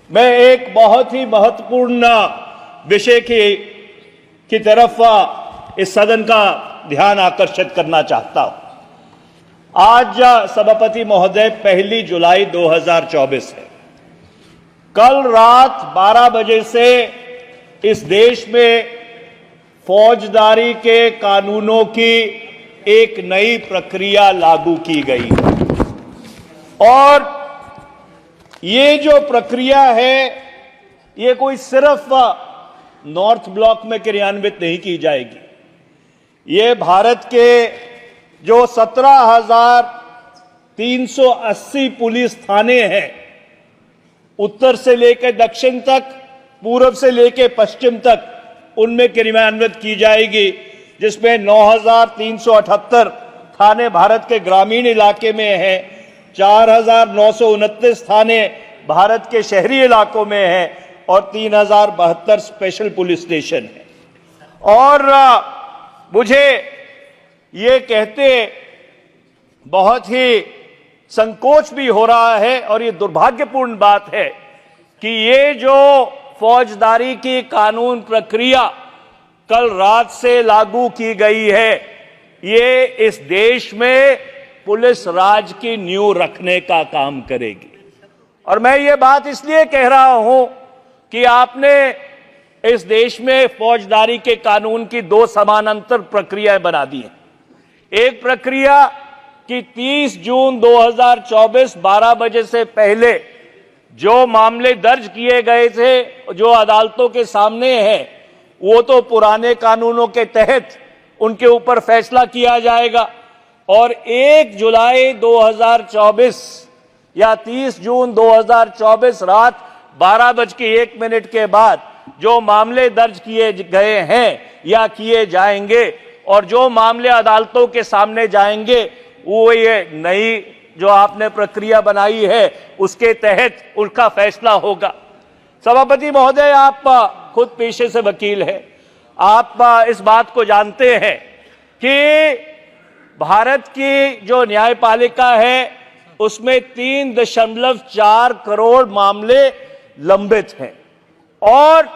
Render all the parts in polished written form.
मैं एक बहुत ही महत्वपूर्ण विषय की तरफ इस सदन का ध्यान आकर्षित करना चाहता हूं। आज सभापति महोदय 1 जुलाई 2024 है। कल रात 12 बजे से इस देश में फौजदारी के कानूनों की एक नई प्रक्रिया लागू की गई और ये जो प्रक्रिया है ये कोई सिर्फ नॉर्थ ब्लॉक में क्रियान्वित नहीं की जाएगी। ये भारत के जो 17,380 पुलिस थाने हैं, उत्तर से लेकर दक्षिण तक, पूर्व से लेकर पश्चिम तक, उनमें क्रियान्वित की जाएगी, जिसमें 9,378 थाने भारत के ग्रामीण इलाके में हैं, 4,929 थाने भारत के शहरी इलाकों में हैं और 3,072 स्पेशल पुलिस स्टेशन हैं। और मुझे ये कहते बहुत ही संकोच भी हो रहा है और ये दुर्भाग्यपूर्ण बात है कि ये जो फौजदारी की कानून प्रक्रिया कल रात से लागू की गई है, ये इस देश में पुलिस राज की नींव रखने का काम करेगी। और मैं ये बात इसलिए कह रहा हूं कि आपने इस देश में फौजदारी के कानून की 2 समानांतर प्रक्रियाएं बना दी हैं। एक प्रक्रिया कि 30 जून 2024 12 बजे से पहले जो मामले दर्ज किए गए थे, जो अदालतों के सामने हैं, वो तो पुराने कानूनों के तहत उनके ऊपर फैसला किया जाएगा और 1 जुलाई 2024 या 30 जून 2024 रात 12:01 के बाद जो मामले दर्ज किए गए हैं या किए जाएंगे और जो मामले अदालतों के सामने जाएंगे, वो ये नई जो आपने प्रक्रिया बनाई है उसके तहत उनका फैसला होगा। सभापति महोदय, आप खुद पेशे से वकील हैं, आप इस बात को जानते हैं कि भारत की जो न्यायपालिका है उसमें 3.4 करोड़ मामले लंबित हैं और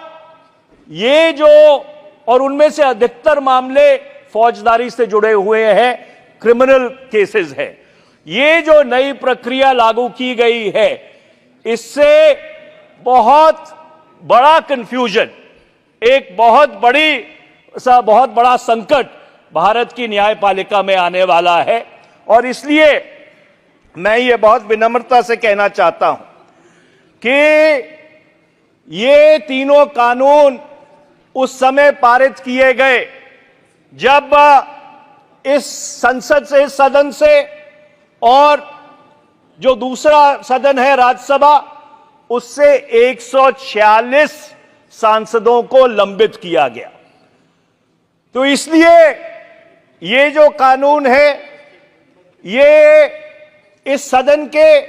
उनमें से अधिकतर मामले फौजदारी से जुड़े हुए हैं, क्रिमिनल केसेस हैं। ये जो नई प्रक्रिया लागू की गई है, इससे बहुत बड़ा कंफ्यूजन, एक बहुत बड़ा संकट भारत की न्यायपालिका में आने वाला है। और इसलिए मैं ये बहुत विनम्रता से कहना चाहता हूं कि ये तीनों कानून उस समय पारित किए गए जब इस संसद से, इस सदन से, और जो दूसरा सदन है राज्यसभा, उससे 146 सांसदों को लंबित किया गया। तो इसलिए ये जो कानून है, ये इस सदन के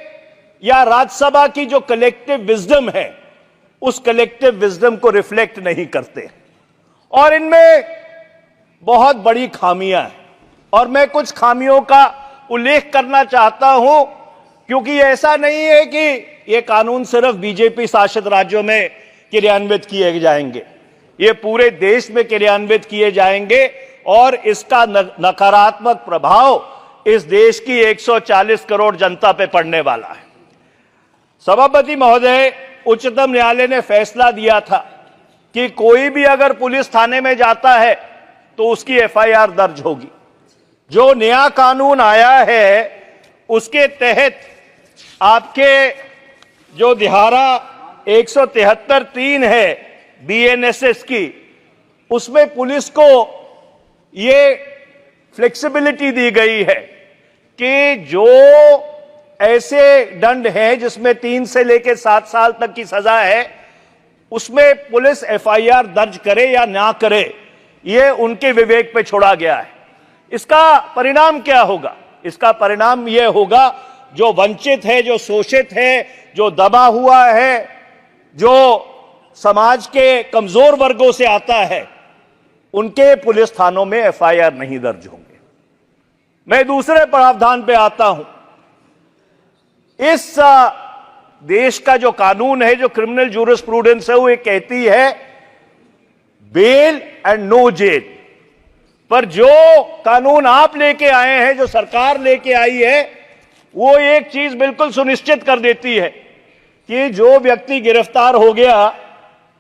या राज्यसभा की जो कलेक्टिव विजडम है, उस कलेक्टिव विजडम को रिफ्लेक्ट नहीं करते और इनमें बहुत बड़ी खामियां हैं। और मैं कुछ खामियों का उल्लेख करना चाहता हूं, क्योंकि ऐसा नहीं है कि ये कानून सिर्फ बीजेपी शासित राज्यों में क्रियान्वित किए जाएंगे, ये पूरे देश में क्रियान्वित किए जाएंगे और इसका नकारात्मक प्रभाव इस देश की 140 करोड़ जनता पे पड़ने वाला है। सभापति महोदय, उच्चतम न्यायालय ने फैसला दिया था कि कोई भी अगर पुलिस थाने में जाता है तो उसकी एफआईआर दर्ज होगी। जो नया कानून आया है उसके तहत आपके जो धारा 173(3) है बीएनएसएस की, उसमें पुलिस को ये फ्लेक्सिबिलिटी दी गई है कि जो ऐसे दंड हैं जिसमें 3 से लेकर 7 साल तक की सजा है, उसमें पुलिस एफआईआर दर्ज करे या ना करे, ये उनके विवेक पे छोड़ा गया है। इसका परिणाम क्या होगा? इसका परिणाम यह होगा, जो वंचित है, जो शोषित है, जो दबा हुआ है, जो समाज के कमजोर वर्गों से आता है, उनके पुलिस थानों में एफआईआर नहीं दर्ज होंगे। मैं दूसरे प्रावधान पे आता हूं। इस देश का जो कानून है, जो क्रिमिनल जूरिस्प्रूडेंस है, वो ये कहती है बेल एंड नो जेल। पर जो कानून आप लेके आए हैं, जो सरकार लेके आई है, वो एक चीज बिल्कुल सुनिश्चित कर देती है कि जो व्यक्ति गिरफ्तार हो गया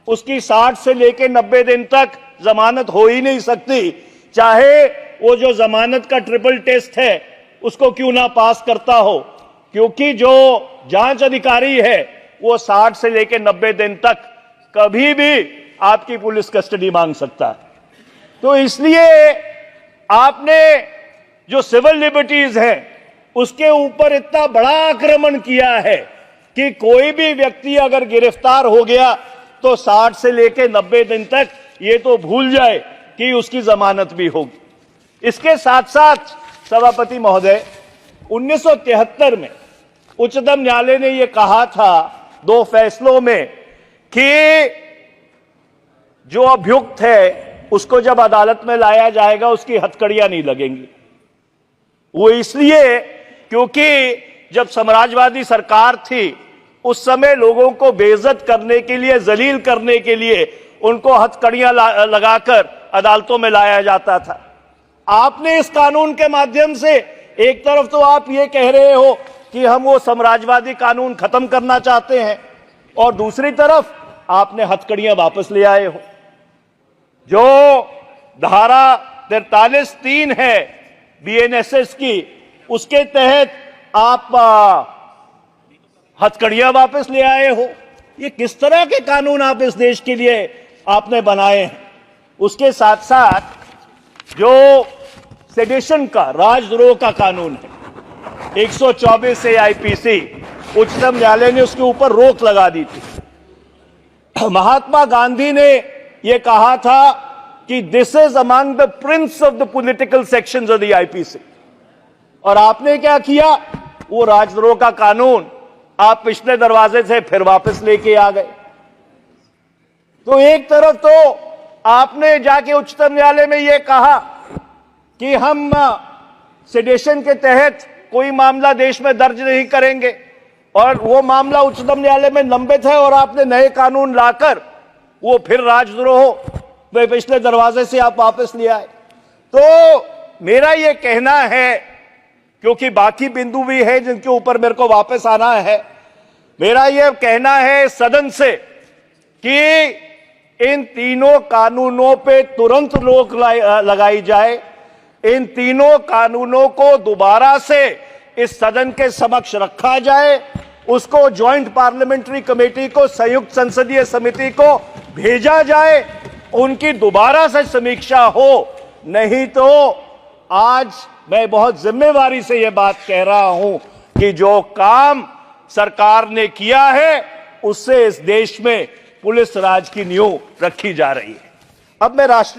उसकी 60 से लेकर 90 दिन तक जमानत हो ही नहीं सकती, चाहे वो जो जमानत का ट्रिपल टेस्ट है उसको क्यों ना पास करता हो, क्योंकि जो जांच अधिकारी है वो 60 से लेकर 90 दिन तक कभी भी आपकी पुलिस कस्टडी मांग सकता है। तो इसलिए आपने जो सिविल लिबर्टीज हैं उसके ऊपर इतना बड़ा आक्रमण किया है कि कोई भी व्यक्ति अगर गिरफ्तार हो गया तो 60 से लेकर 90 दिन तक ये तो भूल जाए कि उसकी जमानत भी होगी। इसके साथ साथ सभापति महोदय, 1973 में उच्चतम न्यायालय ने यह कहा था 2 फैसलों में कि जो अभियुक्त है उसको जब अदालत में लाया जाएगा उसकी हथकड़ियां नहीं लगेंगी। वो इसलिए क्योंकि जब साम्राज्यवादी सरकार थी उस समय लोगों को बेइज्जत करने के लिए, जलील करने के लिए उनको हथकड़ियां लगाकर अदालतों में लाया जाता था। आपने इस कानून के माध्यम से एक तरफ तो आप ये कह रहे हो कि हम वो साम्राज्यवादी कानून खत्म करना चाहते हैं और दूसरी तरफ आपने हथकड़ियां वापस ले आए हो। जो धारा 43(3) है बीएनएसएस की, उसके तहत आप हथकड़ियां वापस ले आए हो। ये किस तरह के कानून आप इस देश के लिए आपने बनाए हैं? उसके साथ साथ जो सेडिशन का, राजद्रोह का कानून है 124 से आईपीसी, उच्चतम न्यायालय ने उसके ऊपर रोक लगा दी थी। महात्मा गांधी ने यह कहा था कि this is among the Prince of the political sections of the IPC, और आपने क्या किया, वो राजद्रोह का कानून आप पिछले दरवाजे से फिर वापस लेके आ गए। तो एक तरफ तो आपने जाके उच्चतम न्यायालय में यह कहा कि हम सेडेशन के तहत कोई मामला देश में दर्ज नहीं करेंगे, और वो मामला उच्चतम न्यायालय में लंबित है और आपने नए कानून लाकर वो फिर राजद्रोह पिछले दरवाजे से आप वापस ले आए। तो मेरा ये कहना है, क्योंकि बाकी बिंदु भी है जिनके ऊपर मेरे को वापस आना है, मेरा यह कहना है सदन से कि इन तीनों कानूनों पे तुरंत रोक लगाई जाए। इन तीनों कानूनों को दोबारा से इस सदन के समक्ष रखा जाए, उसको ज्वाइंट पार्लियामेंट्री कमेटी को, संयुक्त संसदीय समिति को भेजा जाए, उनकी दोबारा से समीक्षा हो। नहीं तो आज मैं बहुत जिम्मेवारी से यह बात कह रहा हूं कि जो काम सरकार ने किया है उससे इस देश में पुलिस राज की नींव रखी जा रही है। अब मैं राष्ट्रीय